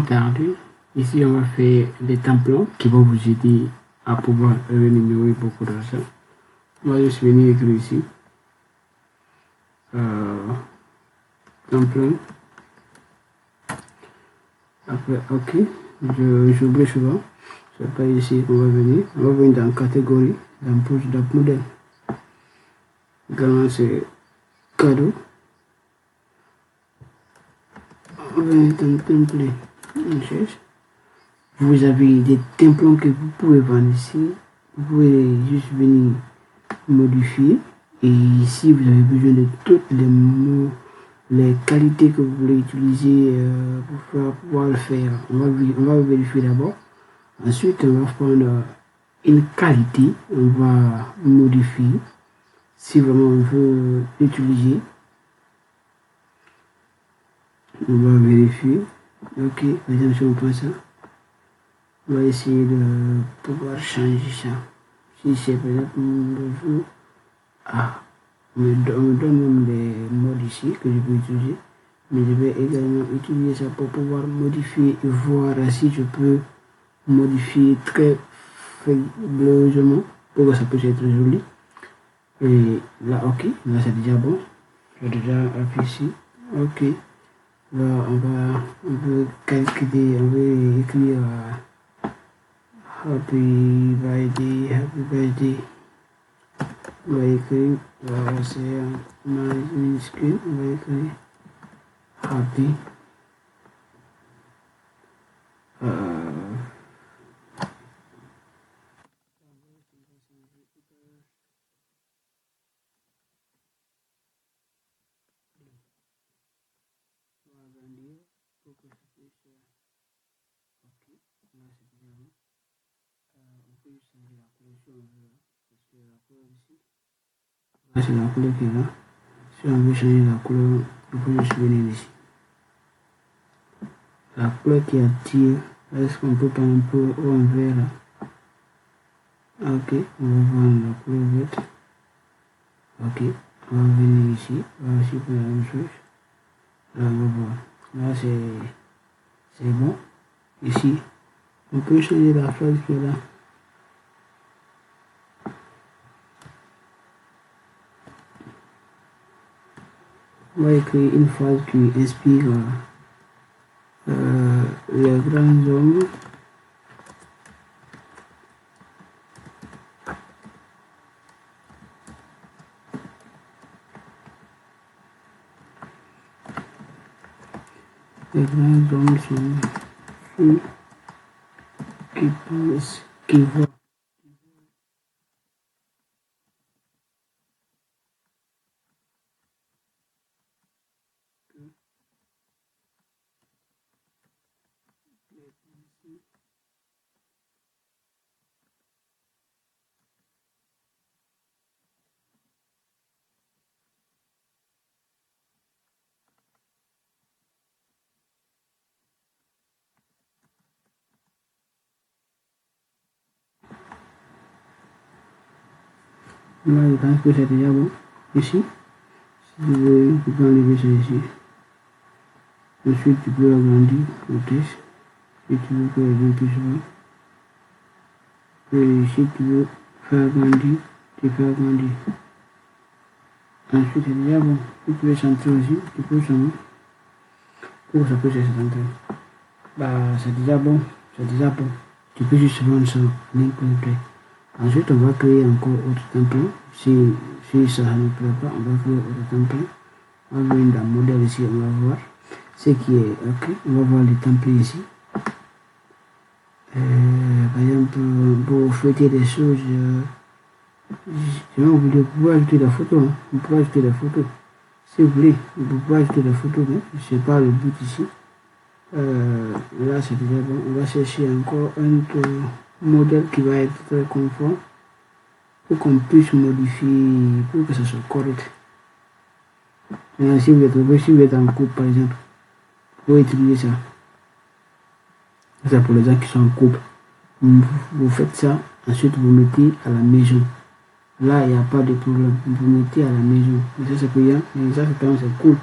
tarder. Ici, on va faire des templates qui vont vous aider à pouvoir rémunérer beaucoup d'argent. On va juste venir écrire ici. Template. Après, ok. J'oublie souvent. C'est pas ici qu'on va venir. On va venir dans catégorie, dans poche d'app modèle. Également, c'est cadeau. On va venir dans template. Vous avez des templates que vous pouvez vendre ici. Vous pouvez juste venir modifier. Et ici, vous avez besoin de toutes les mots, les qualités que vous voulez utiliser pour pouvoir le faire. On va vérifier d'abord. Ensuite, on va prendre une qualité. On va modifier. Si vraiment on veut l'utiliser, on va vérifier. Ok, par exemple, si on prend ça, on va essayer de pouvoir changer ça. Si c'est par exemple, on me donne même des modes ici que je peux utiliser, mais je vais également utiliser ça pour pouvoir modifier et voir si je peux modifier très faiblement pour que ça puisse être joli. Et là, ok, là c'est déjà bon. J'ai déjà appuyé ici. Ok, là on va calculer, on va écrire happy birthday. On va écrire, c'est minuscule, on va écrire happy. C'est la couleur qui est là. Si on veut changer la couleur, il faut juste venir ici. La couleur qui attire, est-ce qu'on peut prendre un peu en vert là? Ok, on va prendre la couleur verte. Ok, on va venir ici, on va aussi faire la même chose. Là, on va voir. Là, c'est bon. Ici, on peut changer la phrase qui est là. On va écrire une phrase qui inspire les grands hommes. Les grands hommes sont ceux qui pensent, qui voient. Là, je pense que c'est déjà bon. Ici, si tu veux, tu peux enlever ça ici. Ensuite, tu peux agrandir le texte. Si tu veux que les gens puissent voir. Et si tu veux faire agrandir, tu peux agrandir. Ensuite, c'est déjà bon. Si tu veux centrer aussi, tu peux changer. Pour que ça puisse se centrer. Bah, c'est déjà bon. C'est déjà bon. Tu peux juste vendre ça n'importe quoi. Ensuite, on va créer encore autre template. Si ça ne plaît pas, on va créer autre template. On va venir dans le modèle ici, on va voir ce qui est ok. On va voir les templates ici. Par exemple, pour fêter des choses, j'ai oublié de pouvoir ajouter la photo. Hein. On peut ajouter la photo. Si vous voulez, vous pouvez ajouter la photo, mais ce n'est pas le but ici. Là, c'est déjà bon. On va chercher encore un autre modèle qui va être très confort pour qu'on puisse modifier, pour que ça soit correct. Maintenant, si vous êtes en couple, par exemple, vous pouvez utiliser ça. C'est pour les gens qui sont en couple. Vous faites ça, ensuite vous mettez à la maison. Là, il n'y a pas de problème. Vous mettez à la maison. Mais ça, c'est payant. Mais ça, c'est cool.